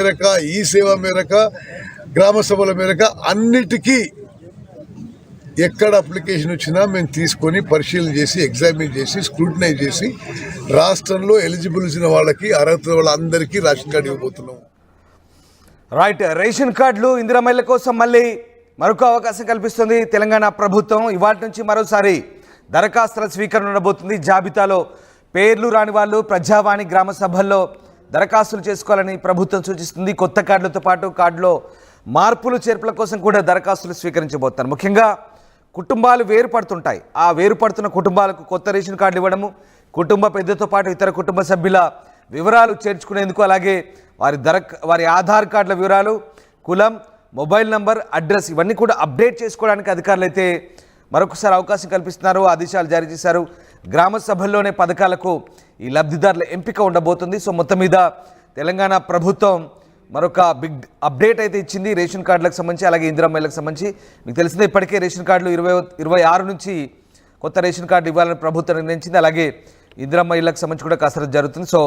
మేరక ఈ సేవ మేరక గ్రామ సభల మేరక అన్నిటికీ ఎక్కడ అప్లికేషన్ వచ్చినా మేము తీసుకొని పరిశీలన చేసి ఎగ్జామిన్ చేసి స్క్రూటినైజ్ చేసి రాష్ట్రంలో ఎలిజిబుల్ ఇచ్చిన వాళ్ళకి అర్హత వాళ్ళందరికీ రేషన్ కార్డు ఇవ్వబోతున్నాం. రైట్, రేషన్ కార్డులు ఇందిరా మహిళల కోసం మళ్ళీ మరొక అవకాశం కల్పిస్తుంది తెలంగాణ ప్రభుత్వం. ఇవాటి నుంచి మరోసారి దరఖాస్తుల స్వీకరణ ఉండబోతుంది. జాబితాలో పేర్లు రాని వాళ్ళు ప్రజావాణి గ్రామ సభల్లో దరఖాస్తులు చేసుకోవాలని ప్రభుత్వం సూచిస్తుంది. కొత్త కార్డులతో పాటు కార్డులో మార్పులు చేర్పుల కోసం కూడా దరఖాస్తులు స్వీకరించబోతున్నారు. ముఖ్యంగా కుటుంబాలు వేరుపడుతుంటాయి. ఆ వేరుపడుతున్న కుటుంబాలకు కొత్త రేషన్ కార్డులు ఇవ్వడము, కుటుంబ పెద్దతో పాటు ఇతర కుటుంబ సభ్యుల వివరాలు చేర్చుకునేందుకు, అలాగే వారి ఆధార్ కార్డుల వివరాలు, కులం, మొబైల్ నంబర్, అడ్రస్ ఇవన్నీ కూడా అప్డేట్ చేసుకోవడానికి అధికారులు అయితే మరొకసారి అవకాశం కల్పిస్తున్నారు. ఆదేశాలు జారీ చేశారు. గ్రామ సభల్లోనే పథకాలకు ఈ లబ్ధిదారుల ఎంపిక ఉండబోతుంది. సో మొత్తం మీద తెలంగాణ ప్రభుత్వం మరొక బిగ్ అప్డేట్ అయితే ఇచ్చింది రేషన్ కార్డులకు సంబంధించి, అలాగే ఇందిరా మహిళలకు సంబంధించి. మీకు తెలిసిందే ఇప్పటికే రేషన్ కార్డులు 26 నుంచి కొత్త రేషన్ కార్డు ఇవ్వాలని ప్రభుత్వం నిర్ణయించింది. అలాగే ఇందిరా మహిళలకు సంబంధించి కూడా కసరత్తు జరుగుతుంది. సో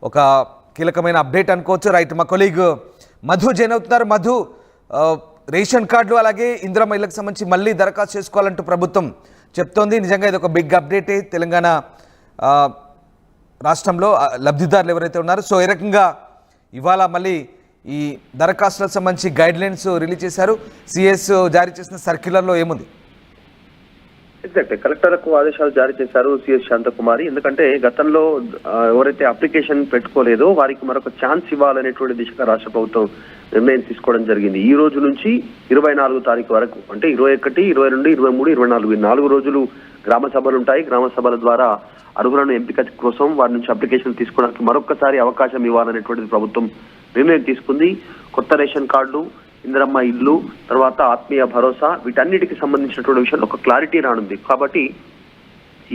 ఒక కీలకమైన అప్డేట్ అనుకోవచ్చు. రైట్, మా కొలీగ్ మధు జాయిన్ అవుతున్నారు. మధు, రేషన్ కార్డులు అలాగే ఇందిరా మహిళలకు సంబంధించి మళ్ళీ దరఖాస్తు చేసుకోవాలంటూ ప్రభుత్వం చెప్తోంది. నిజంగా ఇది ఒక బిగ్ అప్డేటే తెలంగాణ రాష్ట్రంలో లబ్ధిదారులు ఎవరైతే ఉన్నారో. సో ఏ రకంగా ఇవాళ మళ్ళీ ఈ దరఖాస్తులకు సంబంధించి గైడ్లైన్స్ రిలీజ్ చేశారు. సిఎస్ జారీ చేసిన సర్క్యులర్లో ఏముంది? ఎగ్జాక్ట్, కలెక్టర్లకు ఆదేశాలు జారీ చేశారు సిఎస్ శాంతకుమారి. ఎందుకంటే గతంలో ఎవరైతే అప్లికేషన్ పెట్టుకోలేదో వారికి మరొక ఛాన్స్ ఇవ్వాలనేటువంటి దిశగా రాష్ట్ర ప్రభుత్వం నిర్ణయం తీసుకోవడం జరిగింది. ఈ రోజు నుంచి 24 తారీఖు వరకు, అంటే 21, 22, 23, 24 ఈ 4 రోజులు గ్రామ సభలు ఉంటాయి. గ్రామ సభల ద్వారా అర్హులను ఎంపిక కోసం వారి నుంచి అప్లికేషన్ తీసుకోవడానికి మరొకసారి అవకాశం ఇవ్వాలనేటువంటిది ప్రభుత్వం నిర్ణయం తీసుకుంది. కొత్త రేషన్ కార్డు, ఇందిరమ్మ ఇల్లు, తర్వాత ఆత్మీయ భరోసా, వీటన్నిటికి సంబంధించినటువంటి విషయంలో ఒక క్లారిటీ రానుంది. కాబట్టి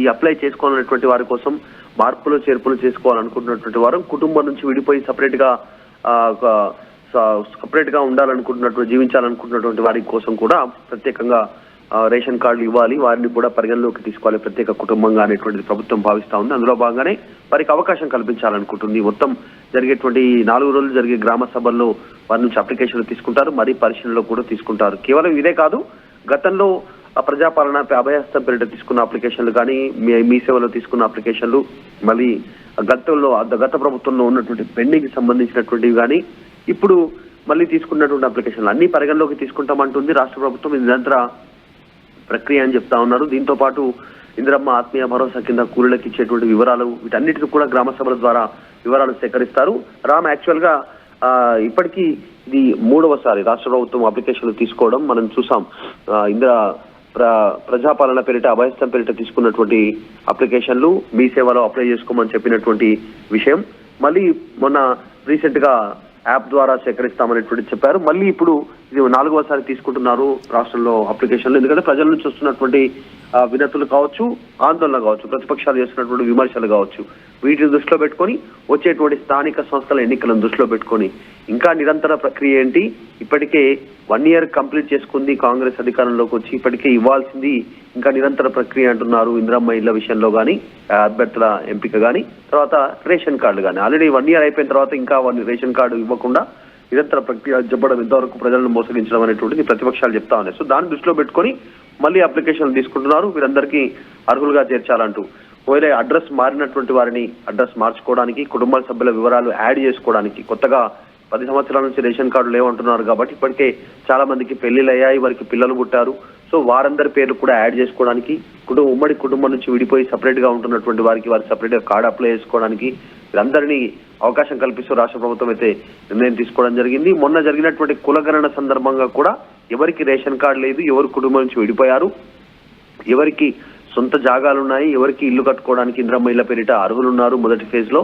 ఈ అప్లై చేసుకోవాలనేటువంటి వారి కోసం, మార్పులు చేర్పులు చేసుకోవాలనుకుంటున్నటువంటి వారు, కుటుంబం నుంచి విడిపోయి సపరేట్ గా ఉండాలనుకుంటున్నటువంటి, జీవించాలనుకుంటున్నటువంటి వారి కోసం కూడా ప్రత్యేకంగా రేషన్ కార్డులు ఇవ్వాలి, వారిని కూడా పరిగణలోకి తీసుకోవాలి ప్రత్యేక కుటుంబంగా అనేటువంటిది ప్రభుత్వం భావిస్తా ఉంది. అందులో భాగంగానే వారికి అవకాశం కల్పించాలనుకుంటుంది. మొత్తం జరిగేటువంటి 4 రోజులు జరిగే గ్రామ సభల్లో వారి నుంచి అప్లికేషన్లు తీసుకుంటారు, మరి పరిశీలనలో కూడా తీసుకుంటారు. కేవలం ఇదే కాదు, గతంలో ప్రజాపాలన అభయహస్తం పేరిట తీసుకున్న అప్లికేషన్లు కానీ, మీ సేవలో తీసుకున్న అప్లికేషన్లు, మళ్ళీ గత ప్రభుత్వంలో ఉన్నటువంటి పెండింగ్ సంబంధించినటువంటివి కానీ, ఇప్పుడు మళ్ళీ తీసుకున్నటువంటి అప్లికేషన్లు అన్ని పరిగణలోకి తీసుకుంటామంటుంది రాష్ట్ర ప్రభుత్వం. ఇది నిరంతర ప్రక్రియ అని చెప్తా ఉన్నారు. దీంతో పాటు ఇందిరమ్మ ఆత్మీయ భరోసా కింద కూలీలకు ఇచ్చేటువంటి వివరాలు, వీటన్నిటికీ కూడా గ్రామ సభల ద్వారా వివరాలు సేకరిస్తారు. యాక్చువల్ గా ఇప్పటికీ ఇది 3వసారి రాష్ట్ర ప్రభుత్వం అప్లికేషన్లు తీసుకోవడం మనం చూసాం. ప్రజాపాలన పేరిట అభయస్థం పేరిట తీసుకున్నటువంటి అప్లికేషన్లు మీ సేవలో అప్లై చేసుకోమని చెప్పినటువంటి విషయం మళ్ళీ మొన్న రీసెంట్ గా యాప్ ద్వారా సేకరిస్తామనేటువంటి చెప్పారు. మళ్ళీ ఇప్పుడు ఇది 4వసారి తీసుకుంటున్నారు రాష్ట్రంలో అప్లికేషన్లు. ఎందుకంటే ప్రజల నుంచి వస్తున్నటువంటి వినతులు కావచ్చు, ఆందోళన కావచ్చు, ప్రతిపక్షాలు చేస్తున్నటువంటి విమర్శలు కావచ్చు, వీటిని దృష్టిలో పెట్టుకొని, వచ్చేటువంటి స్థానిక సంస్థల ఎన్నికలను దృష్టిలో పెట్టుకొని ఇంకా నిరంతర ప్రక్రియ ఏంటి, ఇప్పటికే 1 year కంప్లీట్ చేసుకుంది కాంగ్రెస్ అధికారంలోకి వచ్చి, ఇప్పటికే ఇవ్వాల్సింది ఇంకా నిరంతర ప్రక్రియ అంటున్నారు. ఇందిరమ్మ ఇళ్ల విషయంలో కానీ, అభ్యర్థుల ఎంపిక కానీ, తర్వాత రేషన్ కార్డు కానీ. ఆల్రెడీ 1 year అయిపోయిన తర్వాత ఇంకా రేషన్ కార్డు ఇవ్వకుండా నిరంతర ప్రక్రియ చెప్పడం ఎంతవరకు ప్రజలను మోసగించడం అనేటువంటిది ప్రతిపక్షాలు చెప్తా ఉన్నాయి. సో దాన్ని దృష్టిలో పెట్టుకొని మళ్ళీ అప్లికేషన్లు తీసుకుంటున్నారు, వీరందరికీ అర్హులుగా చేర్చాలంటూ. ఒకవేళ అడ్రస్ మారినటువంటి వారిని అడ్రస్ మార్చుకోవడానికి, కుటుంబ సభ్యుల వివరాలు యాడ్ చేసుకోవడానికి, కొత్తగా 10 సంవత్సరాల నుంచి రేషన్ కార్డులు లేవంటున్నారు కాబట్టి ఇప్పటికే చాలా మందికి పెళ్లిళ్ళు అయ్యాయి, వారికి పిల్లలు పుట్టారు. సో వారందరి పేర్లు కూడా యాడ్ చేసుకోవడానికి, ఉమ్మడి కుటుంబం నుంచి విడిపోయి సపరేట్ గా ఉంటున్నటువంటి వారికి సపరేట్ గా కార్డు అప్లై చేసుకోవడానికి వీరందరినీ అవకాశం కల్పిస్తూ రాష్ట్ర ప్రభుత్వం అయితే నిర్ణయం తీసుకోవడం జరిగింది. మొన్న జరిగినటువంటి కులగణన సందర్భంగా కూడా ఎవరికి రేషన్ కార్డు లేదు, ఎవరు కుటుంబం నుంచి విడిపోయారు, సొంత జాగాలున్నాయి, ఎవరికి ఇల్లు కట్టుకోవడానికి ఇందిరమ్మ ఇళ్ల పేరిట అర్హులు ఉన్నారు. మొదటి ఫేజ్ లో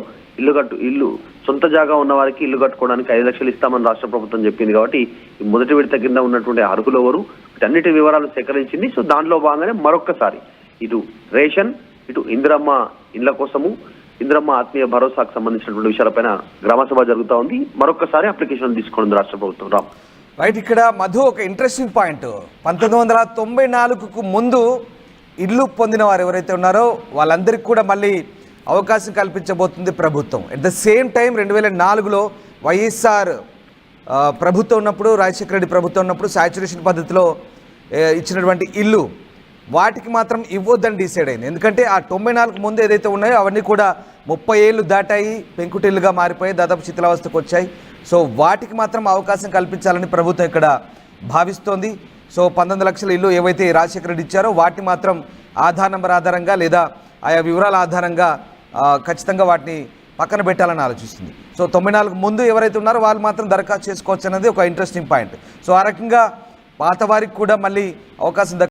ఇల్లు సొంత జాగా ఉన్న వారికి ఇల్లు కట్టుకోవడానికి 5 లక్షలు ఇస్తామని రాష్ట్ర ప్రభుత్వం చెప్పింది. కాబట్టి ఈ మొదటి విడత కింద ఉన్నటువంటి అర్హులు ఎవరు, వీటన్నిటి వివరాలు సేకరించింది. సో దానిలో భాగంగానే మరొక్కసారి ఇటు రేషన్, ఇటు ఇందిరమ్మ ఇళ్ల కోసము, ఇందిరమ్మ ఆత్మీయ భరోసాకు సంబంధించినటువంటి విషయాలపైన గ్రామ సభ జరుగుతూ ఉంది. మరొకసారి అప్లికేషన్ తీసుకోండి రాష్ట్ర ప్రభుత్వం. రామ్, రైట్, ఇక్కడ మధు ఒక ఇంట్రెస్టింగ్ పాయింట్, 1994కు ముందు ఇల్లు పొందిన వారు ఎవరైతే ఉన్నారో వాళ్ళందరికీ కూడా మళ్ళీ అవకాశం కల్పించబోతుంది ప్రభుత్వం. అట్ ద సేమ్ టైం 2004లో వైఎస్ఆర్ ప్రభుత్వం ఉన్నప్పుడు, రాజశేఖర రెడ్డి ప్రభుత్వం ఉన్నప్పుడు శాచురేషన్ పద్ధతిలో ఇచ్చినటువంటి ఇల్లు వాటికి మాత్రం ఇవ్వొద్దని డిసైడ్ అయింది. ఎందుకంటే ఆ 94 ముందు ఏదైతే ఉన్నాయో అవన్నీ కూడా 30 ఏళ్ళు దాటాయి, పెంకుటిల్లుగా మారిపోయి దాదాపు శిథిలావస్థకు వచ్చాయి. సో వాటికి మాత్రం అవకాశం కల్పించాలని ప్రభుత్వం ఇక్కడ భావిస్తోంది. సో 19 లక్షల ఇల్లు ఏవైతే రాజశేఖర రెడ్డి ఇచ్చారో వాటిని మాత్రం ఆధార్ నెంబర్ ఆధారంగా లేదా ఆయా వివరాల ఆధారంగా ఖచ్చితంగా వాటిని పక్కన పెట్టాలని ఆలోచిస్తుంది. సో 94 ముందు ఎవరైతే ఉన్నారో వాళ్ళు మాత్రం దరఖాస్తు చేసుకోవచ్చు అన్నది ఒక ఇంట్రెస్టింగ్ పాయింట్. సో ఆ రకంగా పాత వారికి కూడా మళ్ళీ అవకాశం